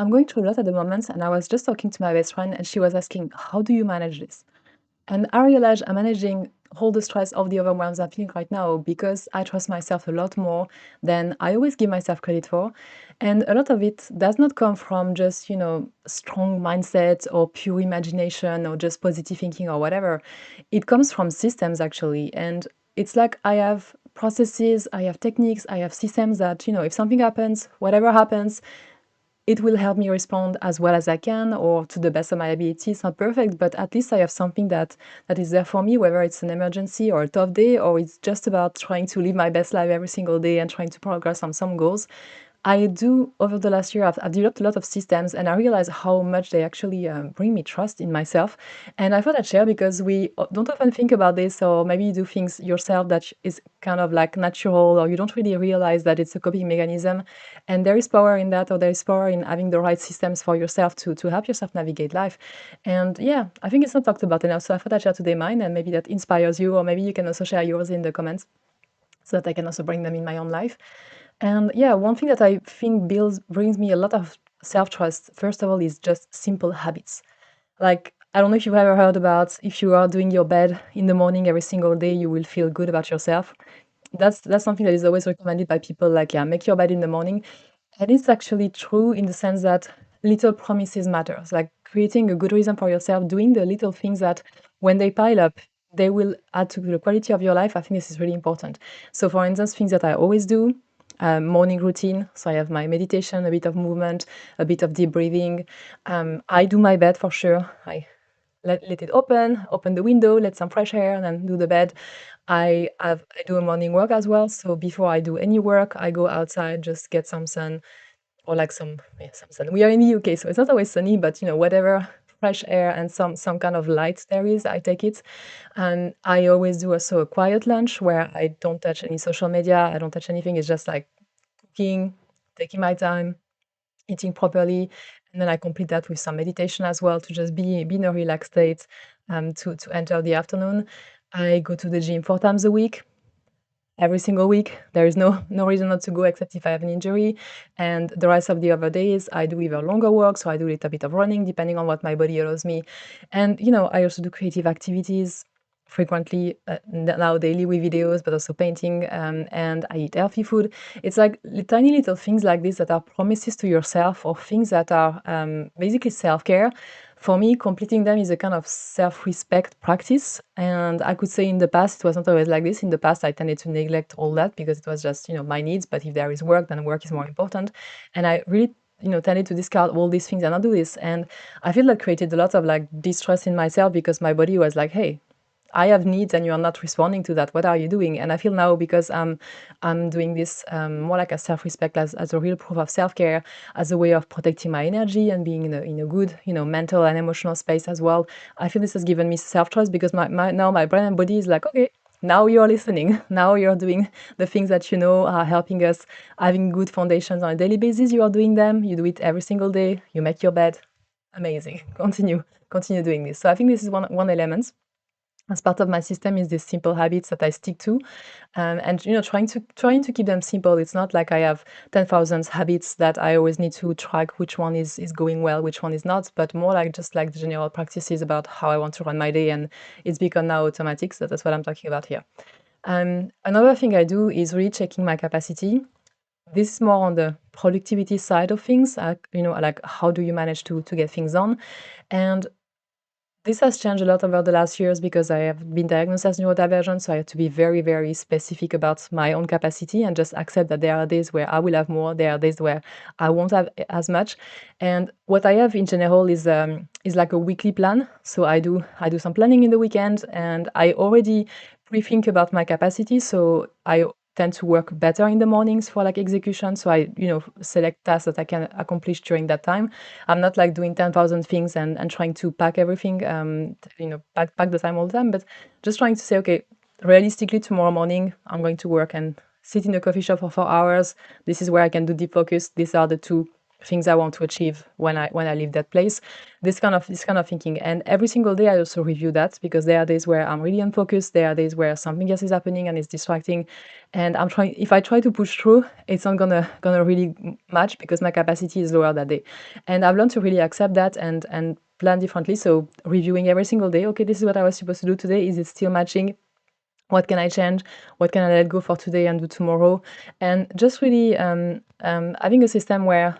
I'm going through a lot at the moment, and I was just talking to my best friend, and she was asking, "How do you manage this?" And I realized I'm managing all the stress of the overwhelms I'm feeling right now because I trust myself a lot more than I always give myself credit for. And a lot of it does not come from just, strong mindset or pure imagination or just positive thinking or whatever. It comes from systems actually. And it's like I have processes, I have techniques, I have systems that, if something happens, whatever happens, it will help me respond as well as I can or to the best of my ability. It's not perfect, but at least I have something that is there for me, whether it's an emergency or a tough day, or it's just about trying to live my best life every single day and trying to progress on some goals. I do, over the last year, I've developed a lot of systems, and I realize how much they actually bring me trust in myself. And I thought I'd share because we don't often think about this, or maybe you do things yourself that is kind of like natural, or you don't really realize that it's a coping mechanism. And there is power in that, or there is power in having the right systems for yourself to help yourself navigate life. And yeah, I think it's not talked about enough. So I thought I'd share today mine, and maybe that inspires you, or maybe you can also share yours in the comments so that I can also bring them in my own life. And yeah, one thing that I think brings me a lot of self-trust, first of all, is just simple habits. Like, I don't know if you've ever heard about if you are doing your bed in the morning every single day, you will feel good about yourself. That's something that is always recommended by people, like, yeah, make your bed in the morning. And it's actually true in the sense that little promises matters. Like creating a good reason for yourself, doing the little things that when they pile up, they will add to the quality of your life. I think this is really important. So for instance, things that I always do, morning routine. So I have my meditation, a bit of movement, a bit of deep breathing. I do my bed for sure. I let it open the window, let some fresh air, and then do the bed. I do a morning walk as well. So before I do any work, I go outside, just get some sun or like some sun. We are in the UK, so it's not always sunny, but whatever fresh air and some kind of light there is, I take it. And I always do also a quiet lunch where I don't touch any social media, I don't touch anything. It's just like cooking, taking my time, eating properly, and then I complete that with some meditation as well to just be in a relaxed state to enter the afternoon. I go to the gym 4 times a week, every single week. There is no reason not to go except if I have an injury. And the rest of the other days, I do either longer work, so I do a little bit of running depending on what my body allows me. And I also do creative activities frequently now daily with videos, but also painting. And I eat healthy food. It's like tiny little things like this that are promises to yourself or things that are basically self-care. For me, completing them is a kind of self-respect practice. And I could say in the past, it was not always like this. In the past, I tended to neglect all that because it was just, my needs. But if there is work, then work is more important. And I really, tended to discard all these things and not do this. And I feel that created a lot of like distrust in myself because my body was like, hey, I have needs and you are not responding to that. What are you doing? And I feel now because I'm doing this more like a self-respect as a real proof of self-care, as a way of protecting my energy and being in a good, mental and emotional space as well. I feel this has given me self-trust because now my brain and body is like, okay, now you're listening. Now you're doing the things that are helping us having good foundations on a daily basis. You are doing them. You do it every single day. You make your bed. Amazing. Continue doing this. So I think this is one element as part of my system is these simple habits that I stick to, and trying to keep them simple. It's not like I have 10,000 habits that I always need to track which one is going well, which one is not, but more like just like the general practices about how I want to run my day, and it's become now automatic. So that's what I'm talking about here. Another thing I do is really checking my capacity. This is more on the productivity side of things, like how do you manage to get things done, and this has changed a lot over the last years because I have been diagnosed as neurodivergent, so I have to be very, very specific about my own capacity and just accept that there are days where I will have more, there are days where I won't have as much. And what I have in general is like a weekly plan. So I do some planning in the weekend, and I already pre-think about my capacity. So I tend to work better in the mornings for like execution. So I select tasks that I can accomplish during that time. I'm not like doing 10,000 things and trying to pack everything, pack the time all the time, but just trying to say, okay, realistically, tomorrow morning, I'm going to work and sit in a coffee shop for 4 hours. This is where I can do deep focus. These are the two things I want to achieve when I leave that place. This kind of thinking. And every single day I also review that, because there are days where I'm really unfocused, there are days where something else is happening and it's distracting. And I'm trying if I try to push through, it's not gonna really match, because my capacity is lower that day. And I've learned to really accept that and plan differently. So reviewing every single day, okay, this is what I was supposed to do today. Is it still matching? What can I change? What can I let go for today and do tomorrow? And just really having a system where,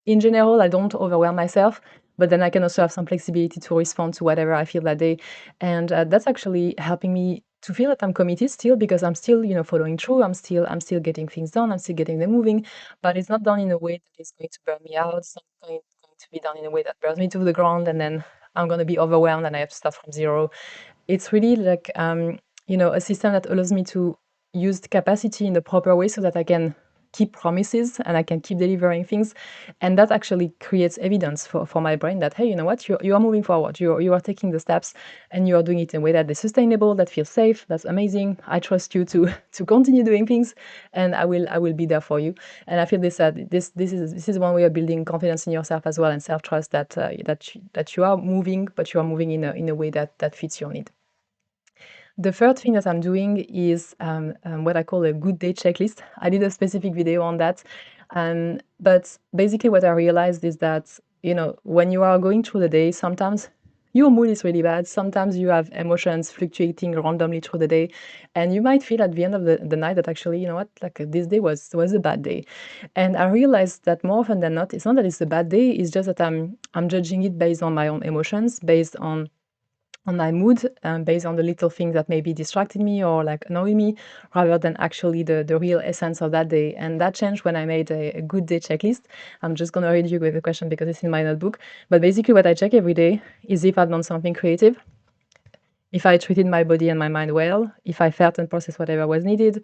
in general, I don't overwhelm myself, but then I can also have some flexibility to respond to whatever I feel that day. And that's actually helping me to feel that I'm committed still, because I'm still, following through. I'm still getting things done. I'm still getting them moving, but it's not done in a way that is going to burn me out. It's not going to be done in a way that burns me to the ground, and then I'm going to be overwhelmed and I have to start from zero. It's really like, a system that allows me to use the capacity in the proper way, so that I can keep promises and I can keep delivering things. And that actually creates evidence for my brain that, hey, you know what, you are moving forward, you are taking the steps, and you are doing it in a way that is sustainable, that feels safe, that's amazing. I trust you to to continue doing things, and I will be there for you. And I feel this is one way of building confidence in yourself as well, and self-trust, that you are moving, but you are moving in a way that fits your need. The third thing that I'm doing is what I call a good day checklist. I did a specific video on that. But basically, what I realized is that, when you are going through the day, sometimes your mood is really bad. Sometimes you have emotions fluctuating randomly through the day. And you might feel at the end of the night that actually, you know what, like this day was a bad day. And I realized that more often than not, it's not that it's a bad day, it's just that I'm judging it based on my own emotions, based on my mood, based on the little things that maybe distracted me or like annoy me, rather than actually the real essence of that day. And that changed when I made a good day checklist. I'm just going to read you with the question because it's in my notebook. But basically, what I check every day is if I've done something creative, if I treated my body and my mind well, if I felt and processed whatever was needed,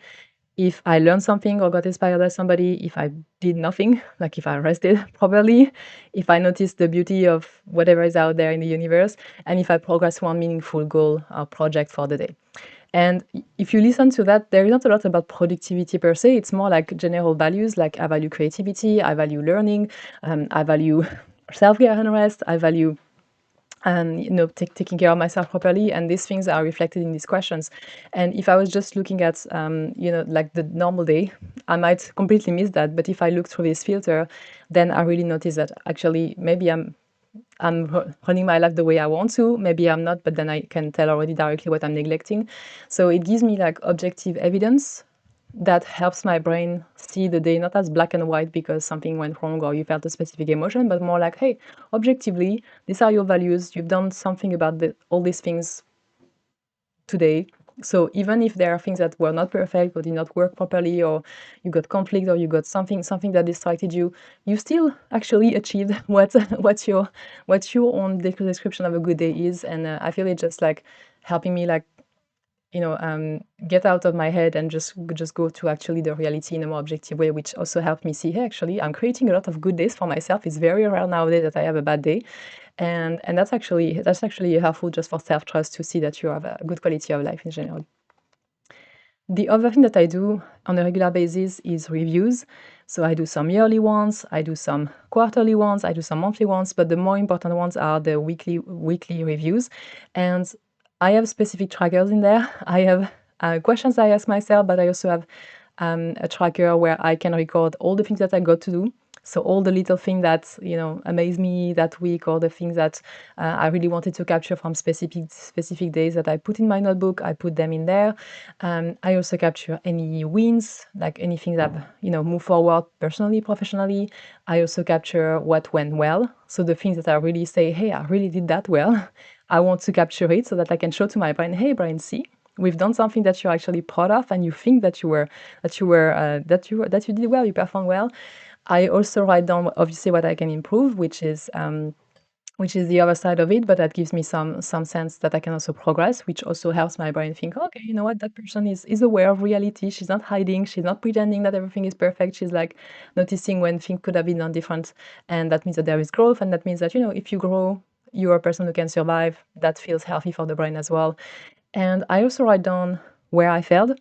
if I learned something or got inspired by somebody, if I did nothing, like if I rested properly, if I noticed the beauty of whatever is out there in the universe, and if I progress one meaningful goal or project for the day. And if you listen to that, there is not a lot about productivity per se. It's more like general values, like I value creativity, I value learning, I value self-care and rest, I value and taking care of myself properly, and these things are reflected in these questions. And if I was just looking at like the normal day, I might completely miss that. But if I look through this filter, then I really notice that actually maybe I'm running my life the way I want to, maybe I'm not, but then I can tell already directly what I'm neglecting. So it gives me like objective evidence that helps my brain see the day not as black and white because something went wrong or you felt a specific emotion, but more like, hey, objectively, these are your values. You've done something about all these things today. So even if there are things that were not perfect or did not work properly, or you got conflict, or you got something that distracted you, you still actually achieved what your own description of a good day is. And I feel it just like helping me like get out of my head and just go to actually the reality in a more objective way, which also helped me see, hey, actually, I'm creating a lot of good days for myself. It's very rare nowadays that I have a bad day, and that's actually helpful just for self-trust to see that you have a good quality of life in general. The other thing that I do on a regular basis is reviews. So I do some yearly ones, I do some quarterly ones, I do some monthly ones, but the more important ones are the weekly reviews. And I have specific trackers in there. I have questions I ask myself, but I also have a tracker where I can record all the things that I got to do. So all the little things that amaze me that week, or the things that I really wanted to capture from specific days that I put in my notebook, I put them in there. I also capture any wins, like anything that move forward personally, professionally. I also capture what went well. So the things that I really say, hey, I really did that well. I want to capture it so that I can show to my brain, hey, Brian, see, we've done something that you're actually proud of, and you think that you did well, you performed well. I also write down obviously what I can improve, which is the other side of it, but that gives me some sense that I can also progress, which also helps my brain think, okay, you know what, that person is aware of reality. She's not hiding. She's not pretending that everything is perfect. She's like noticing when things could have been done different, and that means that there is growth, and that means that if you grow, you're a person who can survive. That feels healthy for the brain as well. And I also write down where I failed,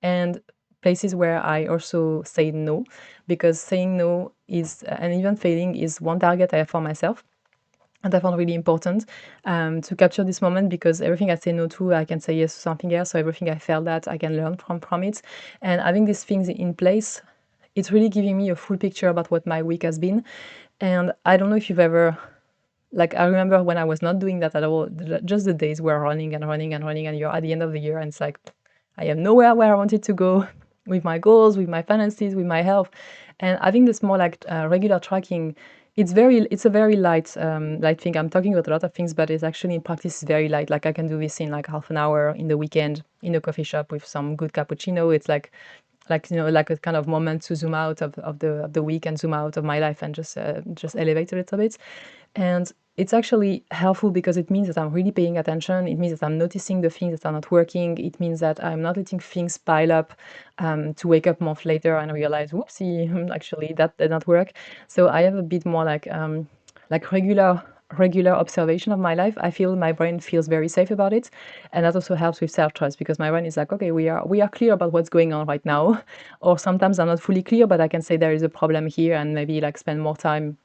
and places where I also say no, because saying no is, and even failing is one target I have for myself. And I found really important to capture this moment, because everything I say no to, I can say yes to something else. So everything I failed at, I can learn from it. And having these things in place, it's really giving me a full picture about what my week has been. And I don't know if you've ever, like, I remember when I was not doing that at all, just the days were running and running and running, and you're at the end of the year and it's like, I am nowhere where I wanted to go with my goals, with my finances, with my health. And I think this more like regular tracking, it's a very light thing. I'm talking about a lot of things, but it's actually in practice very light. Like I can do this in like half an hour in the weekend in a coffee shop with some good cappuccino. It's like like a kind of moment to zoom out of the week and zoom out of my life and just elevate a little bit. And it's actually helpful because it means that I'm really paying attention. It means that I'm noticing the things that are not working. It means that I'm not letting things pile up to wake up a month later and realize, whoopsie, actually that did not work. So I have a bit more like regular observation of my life. I feel my brain feels very safe about it, and that also helps with self-trust, because my brain is like, okay, we are clear about what's going on right now, or sometimes I'm not fully clear, but I can say there is a problem here and maybe like spend more time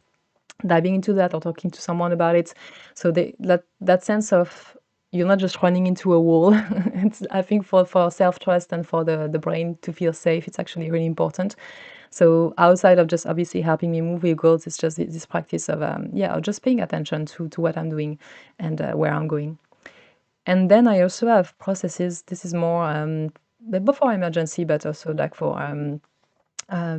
diving into that or talking to someone about it. So that sense of you're not just running into a wall. I think for self-trust and for the brain to feel safe, it's actually really important. So outside of just obviously helping me move with goals, it's just this practice of of just paying attention to what I'm doing and where I'm going. And then I also have processes. This is more before emergency, but also like for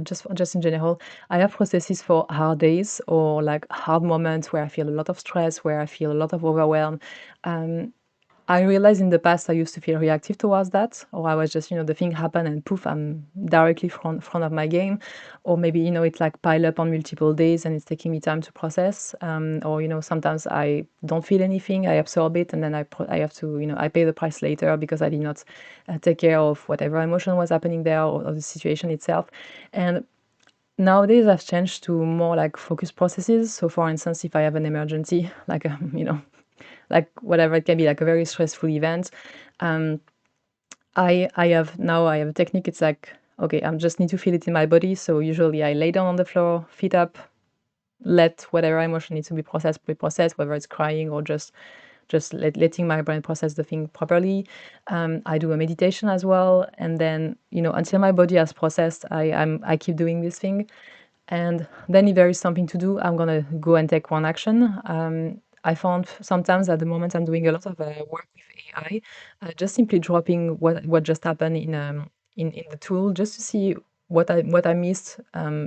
just in general, I have processes for hard days or like hard moments where I feel a lot of stress, where I feel a lot of overwhelm. Um, I realized in the past I used to feel reactive towards that, or I was just, the thing happened and poof, I'm directly front of my game. Or maybe, it like pile up on multiple days and it's taking me time to process. Or, sometimes I don't feel anything, I absorb it, and then I have to, I pay the price later because I did not take care of whatever emotion was happening there, or the situation itself. And nowadays I've changed to more like focused processes. So for instance, if I have an emergency, like, like whatever, it can be like a very stressful event. Um, I have a technique. It's like, okay, I just need to feel it in my body. So usually I lay down on the floor, feet up, let whatever emotion needs to be processed, be processed, whether it's crying or just letting my brain process the thing properly. I do a meditation as well, and then until my body has processed, I keep doing this thing. And then if there is something to do, I'm gonna go and take one action. I found sometimes at the moment I'm doing a lot of work with AI, just simply dropping what just happened in the tool, just to see what I missed,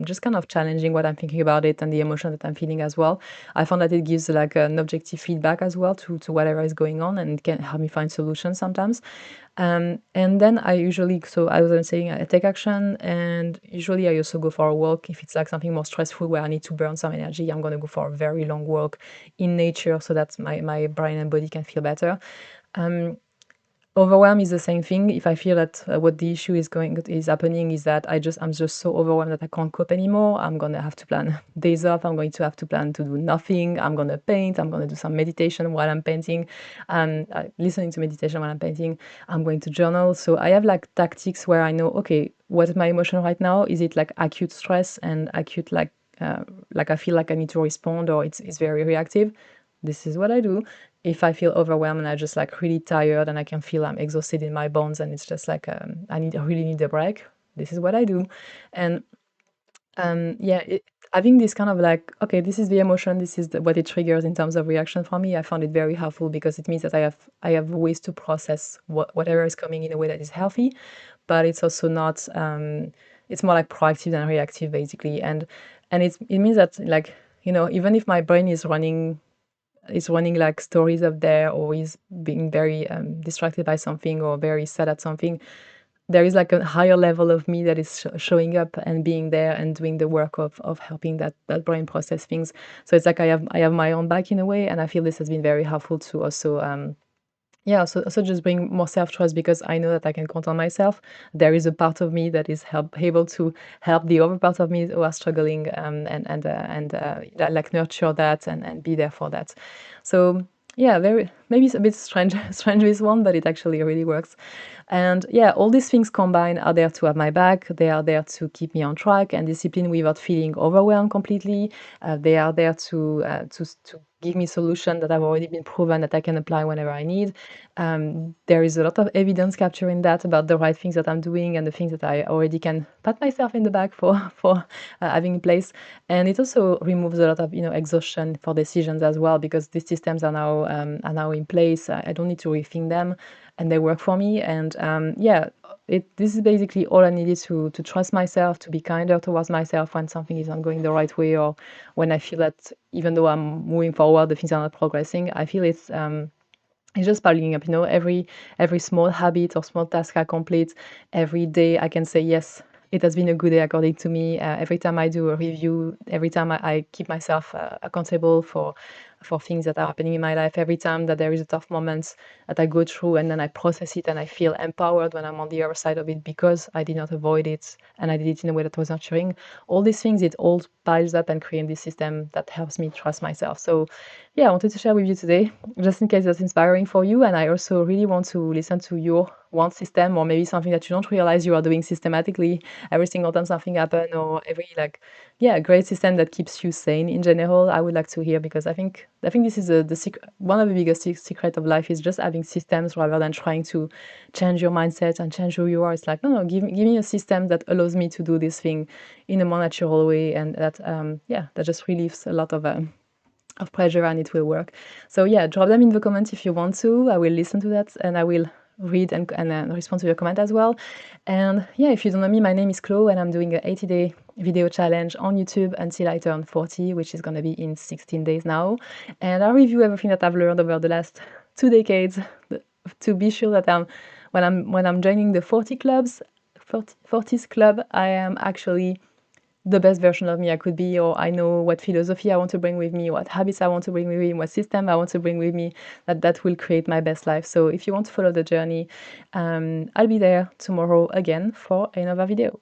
just kind of challenging what I'm thinking about it and the emotion that I'm feeling as well. I found that it gives like an objective feedback as well to whatever is going on, and it can help me find solutions sometimes. And then I usually, so I was saying I take action, and usually I also go for a walk. If it's like something more stressful where I need to burn some energy, I'm gonna go for a very long walk in nature so that my brain and body can feel better. Um, Overwhelm is the same thing. If I feel that what the issue is happening is that I'm just so overwhelmed that I can't cope anymore, I'm gonna have to plan days off. I'm going to have to plan to do nothing. I'm gonna paint. I'm gonna do some meditation while I'm painting, listening to meditation while I'm painting. I'm going to journal. So I have like tactics where I know, okay, what is my emotion right now? Is it like acute stress and acute like I feel like I need to respond, or it's very reactive? This is what I do. If I feel overwhelmed and I just like really tired and I can feel I'm exhausted in my bones and it's just like I really need a break, this is what I do. And yeah, having this kind of like, okay, this is the emotion, this is what it triggers in terms of reaction for me. I found it very helpful because it means that I have ways to process whatever is coming in a way that is healthy, but it's also not. It's more like proactive than reactive, basically, and it means that like even if my brain is running like stories up there, or is being very distracted by something or very sad at something, there is like a higher level of me that is showing up and being there and doing the work of helping that brain process things. So it's like I have my own back in a way, and I feel this has been very helpful to also also just bring more self-trust, because I know that I can count on myself. There is a part of me that is able to help the other part of me who are struggling, like nurture that and be there for that. So Yeah, very, maybe it's a bit strange, strange this one, but it actually really works. And yeah, all these things combined are there to have my back. They are there to keep me on track and discipline without feeling overwhelmed completely. They are there to give me solutions that have already been proven that I can apply whenever I need. There is a lot of evidence capturing that about the right things that I'm doing and the things that I already can pat myself in the back for having in place. And it also removes a lot of exhaustion for decisions as well, because these systems are now in place. I don't need to rethink them, and they work for me. And yeah, this is basically all I needed to trust myself, to be kinder towards myself when something is not going the right way, or when I feel that even though I'm moving forward, the things are not progressing. I feel it's just piling up, every small habit or small task I complete every day, I can say, yes, it has been a good day according to me. Every time I do a review, every time I keep myself accountable for things that are happening in my life, every time that there is a tough moment that I go through and then I process it and I feel empowered when I'm on the other side of it because I did not avoid it and I did it in a way that was nurturing. All these things, it all piles up and create this system that helps me trust myself. So yeah, I wanted to share with you today, just in case that's inspiring for you. And I also really want to listen to your one system, or maybe something that you don't realize you are doing systematically every single time something happens, or every yeah, great system that keeps you sane in general. I would like to hear, because I think this is the secret. One of the biggest secret of life is just having systems rather than trying to change your mindset and change who you are. It's like, no, give me a system that allows me to do this thing in a more natural way, and that yeah, that just relieves a lot of pressure, and it will work. So yeah, drop them in the comments if you want to. I will listen to that, and I will read and respond to your comment as well. And yeah, if you don't know me, my name is Chloe, and I'm doing an 80-day video challenge on YouTube until I turn 40, which is going to be in 16 days now. And I review everything that I've learned over the last 2 decades to be sure that when I'm joining the 40s club, I am actually the best version of me I could be, or I know what philosophy I want to bring with me, what habits I want to bring with me, what system I want to bring with me, that will create my best life. So if you want to follow the journey, I'll be there tomorrow again for another video.